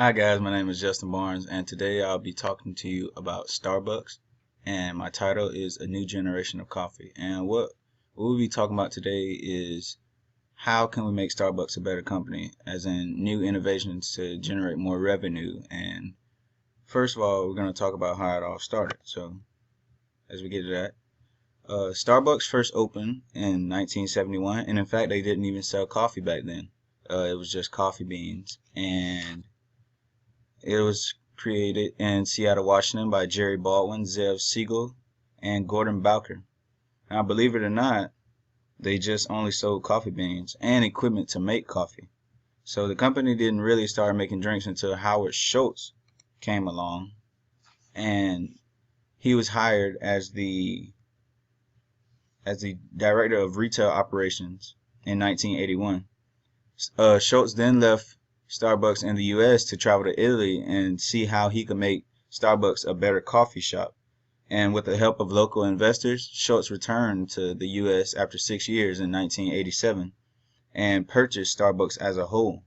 Hi guys, my name is Justin Barnes, and today I'll be talking to you about Starbucks. And my title is A New Generation of Coffee. And what we'll be talking about today is how can we make Starbucks a better company, as in new innovations to generate more revenue. And first of all, we're going to talk about how it all started. So, as we get to that, Starbucks first opened in 1971, and in fact, they didn't even sell coffee back then. It was just coffee beans, and it was created in Seattle, Washington by Jerry Baldwin, Zev Siegel, and Gordon Bowker. Now, believe it or not, they just only sold coffee beans and equipment to make coffee. So the company didn't really start making drinks until Howard Schultz came along, and he was hired as the director of retail operations in 1981. Schultz then left Starbucks in the U.S. to travel to Italy and see how he could make Starbucks a better coffee shop. And with the help of local investors, Schultz returned to the U.S. after 6 years in 1987 and purchased Starbucks as a whole.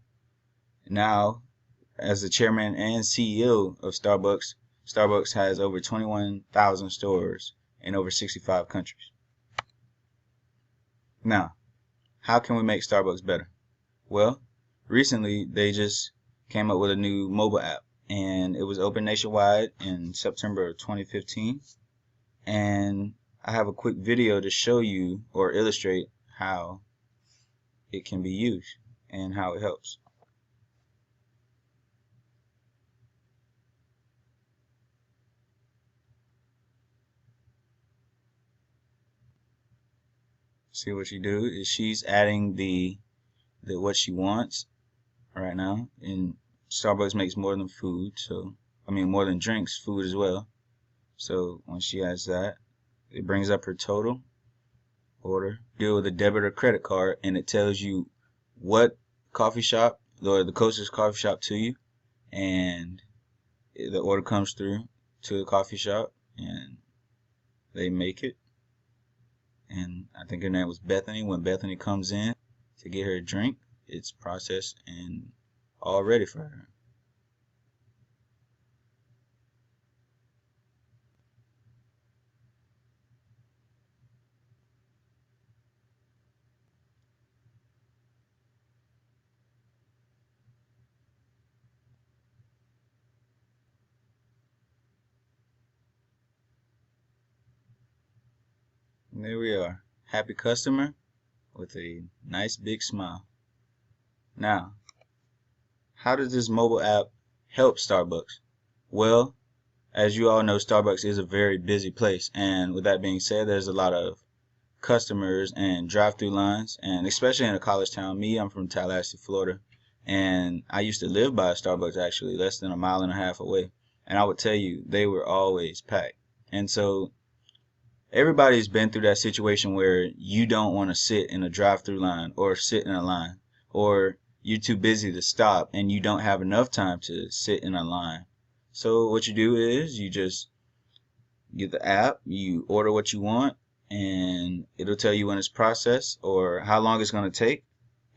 Now, as the chairman and CEO of Starbucks, Starbucks has over 21,000 stores in over 65 countries. Now, how can we make Starbucks better? Well, recently they just came up with a new mobile app, and it was open nationwide in September of 2015. And I have a quick video to show you or illustrate how it can be used and how it helps. See, what she do is she's adding the what she wants right now. And Starbucks makes more than food, so I mean more than drinks, food as well. So when she adds that, it brings up her total order, deal with a debit or credit card, and it tells you what coffee shop or the closest coffee shop to you, and the order comes through to the coffee shop and they make it. And I think her name was Bethany. When Bethany comes in to get her a drink, it's processed and all ready for her. And there we are, happy customer with a nice big smile. Now, how does this mobile app help Starbucks? Well, as you all know, Starbucks is a very busy place, and with that being said, there's a lot of customers and drive-through lines, and especially in a college town. I'm from Tallahassee, Florida, and I used to live by a Starbucks actually less than a mile and a half away, and I would tell you they were always packed. And so everybody's been through that situation where you don't want to sit in a drive-through line or sit in a line, or you're too busy to stop and you don't have enough time to sit in a line. So what you do is you just get the app, you order what you want, and it'll tell you when it's processed or how long it's going to take.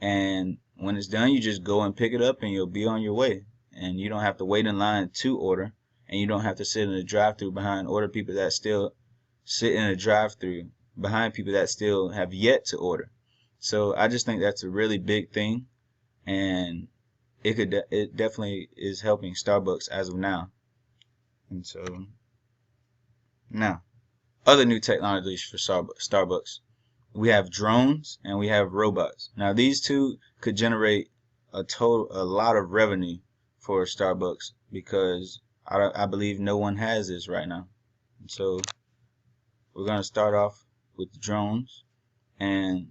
And when it's done, you just go and pick it up and you'll be on your way. And you don't have to wait in line to order, and you don't have to sit in a drive-through behind order people that still sit in a drive-through behind people that still have yet to order. So I just think that's a really big thing, and it definitely is helping Starbucks as of now. And so now, other new technologies for Starbucks. We have drones and we have robots. Now these two could generate a lot of revenue for Starbucks because I believe no one has this right now. So we're going to start off with the drones, and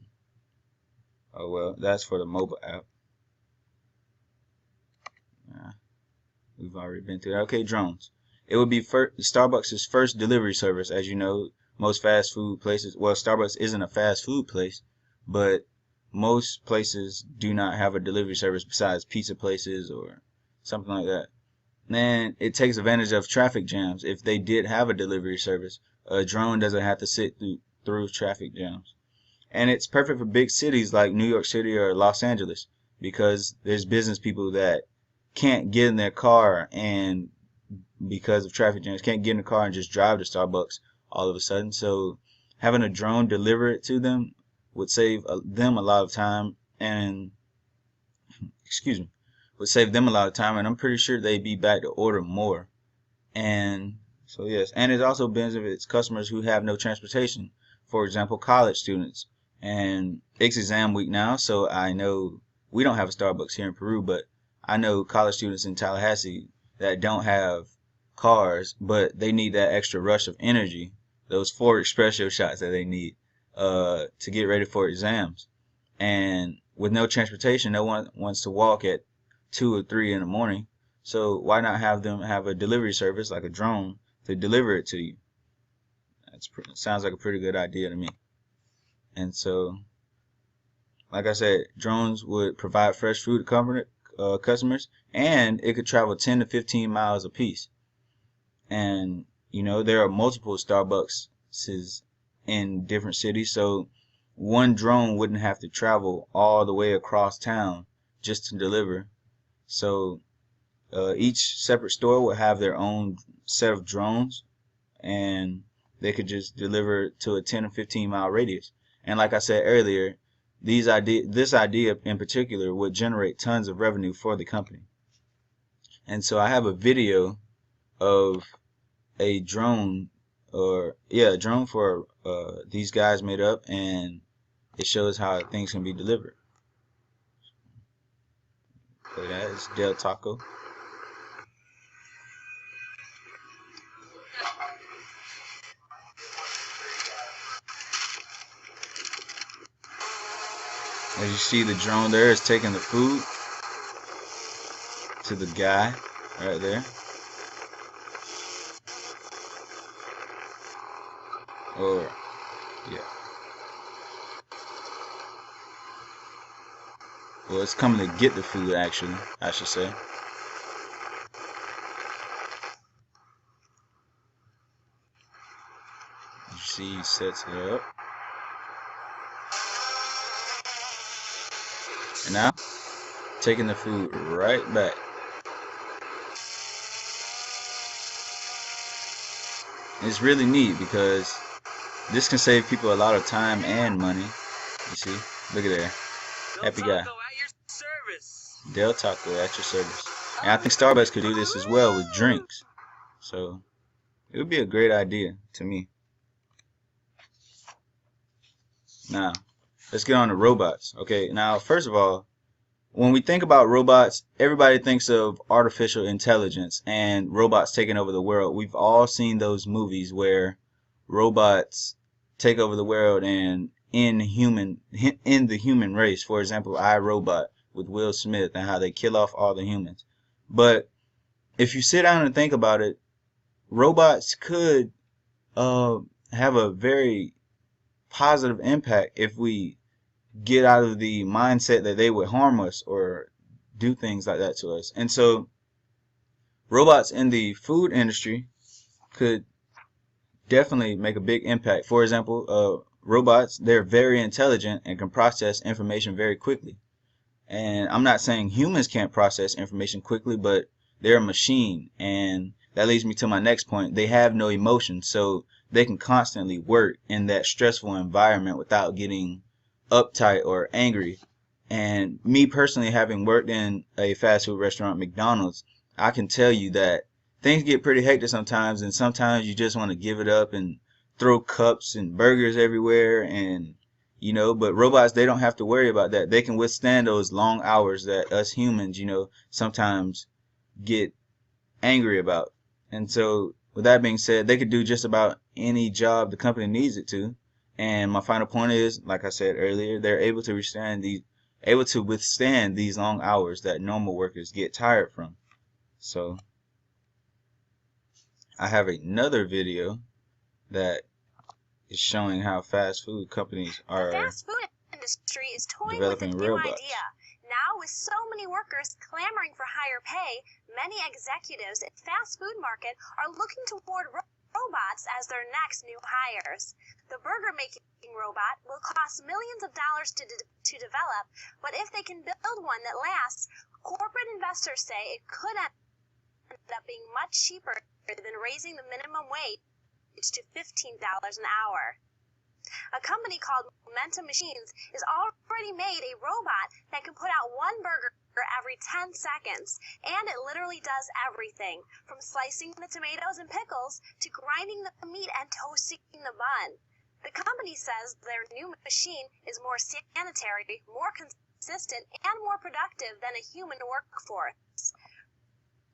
oh well, that's for the mobile app. We've already been through that. Okay, drones. It would be Starbucks' first delivery service. As you know, most fast food places, well, Starbucks isn't a fast food place, but most places do not have a delivery service besides pizza places or something like that. And it takes advantage of traffic jams. If they did have a delivery service, a drone doesn't have to sit through traffic jams. And it's perfect for big cities like New York City or Los Angeles because there's business people that can't get in their car, and because of traffic jams, can't get in the car and just drive to Starbucks all of a sudden. So having a drone deliver it to them would save them a lot of time, and excuse me, would save them a lot of time, and I'm pretty sure they'd be back to order more. And so yes, and it also benefits customers who have no transportation. For example, college students. And it's exam week now, so I know we don't have a Starbucks here in Peru, but I know college students in Tallahassee that don't have cars, but they need that extra rush of energy, those 4 espresso shots that they need to get ready for exams. And with no transportation, no one wants to walk at 2 or 3 in the morning. So why not have them have a delivery service like a drone to deliver it to you? Sounds like a pretty good idea to me. And so, like I said, drones would provide fresh food to customers, and it could travel 10 to 15 miles apiece. And you know, there are multiple Starbucks in different cities, so one drone wouldn't have to travel all the way across town just to deliver. So each separate store will have their own set of drones, and they could just deliver to a 10 or 15 mile radius. And like I said earlier, this idea in particular would generate tons of revenue for the company. And so I have a video of a drone, a drone for these guys made up, and it shows how things can be delivered. So that is Del Taco. As you see, the drone there is taking the food to the guy right there. Or, yeah. Well, it's coming to get the food, actually, I should say. You see, he sets it up. And now, taking the food right back. It's really neat because this can save people a lot of time and money. You see? Look at there. Happy guy. Del Taco at your service. And I think Starbucks could do this as well with drinks. So, it would be a great idea to me. Now, let's get on to robots. Okay, now, first of all, when we think about robots, everybody thinks of artificial intelligence and robots taking over the world. We've all seen those movies where robots take over the world and end the human race. For example, I, Robot with Will Smith, and how they kill off all the humans. But if you sit down and think about it, robots could have a very positive impact if we get out of the mindset that they would harm us or do things like that to us. And so robots in the food industry could definitely make a big impact. For example, robots, they're very intelligent and can process information very quickly. And I'm not saying humans can't process information quickly, but they're a machine. And that leads me to my next point. They have no emotion, so they can constantly work in that stressful environment without getting uptight or angry. And me personally, having worked in a fast food restaurant, McDonald's, I can tell you that things get pretty hectic sometimes, and sometimes you just want to give it up and throw cups and burgers everywhere. And you know, but robots, they don't have to worry about that. They can withstand those long hours that us humans, you know, sometimes get angry about. And so with that being said, they could do just about any job the company needs it to. And my final point is, like I said earlier, they're able to withstand these long hours that normal workers get tired from. So I have another video that is showing how fast food companies are the fast food industry is toying developing with a new robots. idea. Now, with so many workers clamoring for higher pay, many executives in the fast food market are looking toward robots as their next new hires. The burger-making robot will cost millions of dollars to develop, but if they can build one that lasts Corporate investors say it could end up being much cheaper than raising the minimum wage to $15 an hour. A company called Momentum Machines has already made a robot that can put out one burger every 10 seconds, and it literally does everything from slicing the tomatoes and pickles to grinding the meat and toasting the bun. The company says their new machine is more sanitary, more consistent, and more productive than a human workforce.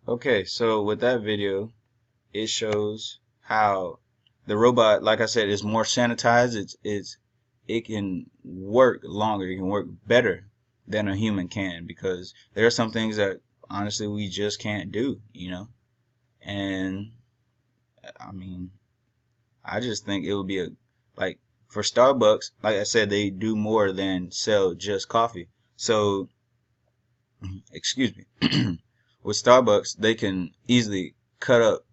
Okay, so with that video, it shows how the robot, like I said, is more sanitized. It can work longer. It can work better than a human can, because there are some things that honestly we just can't do, And I mean, I just think it would be like for Starbucks, like I said, they do more than sell just coffee. So, excuse me. With Starbucks, they can easily cut up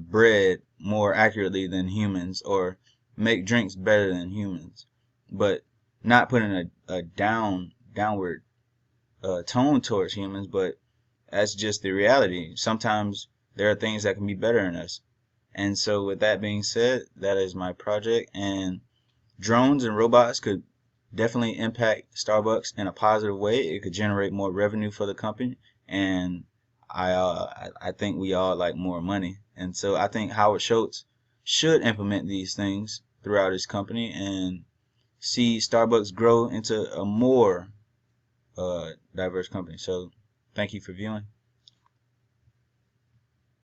bread more accurately than humans, or make drinks better than humans, but not putting a downward tone towards humans. But that's just the reality. Sometimes there are things that can be better than us. And so with that being said, that is my project, and drones and robots could definitely impact Starbucks in a positive way. It could generate more revenue for the company, and I think we all like more money. And so I think Howard Schultz should implement these things throughout his company and see Starbucks grow into a more diverse company. So thank you for viewing.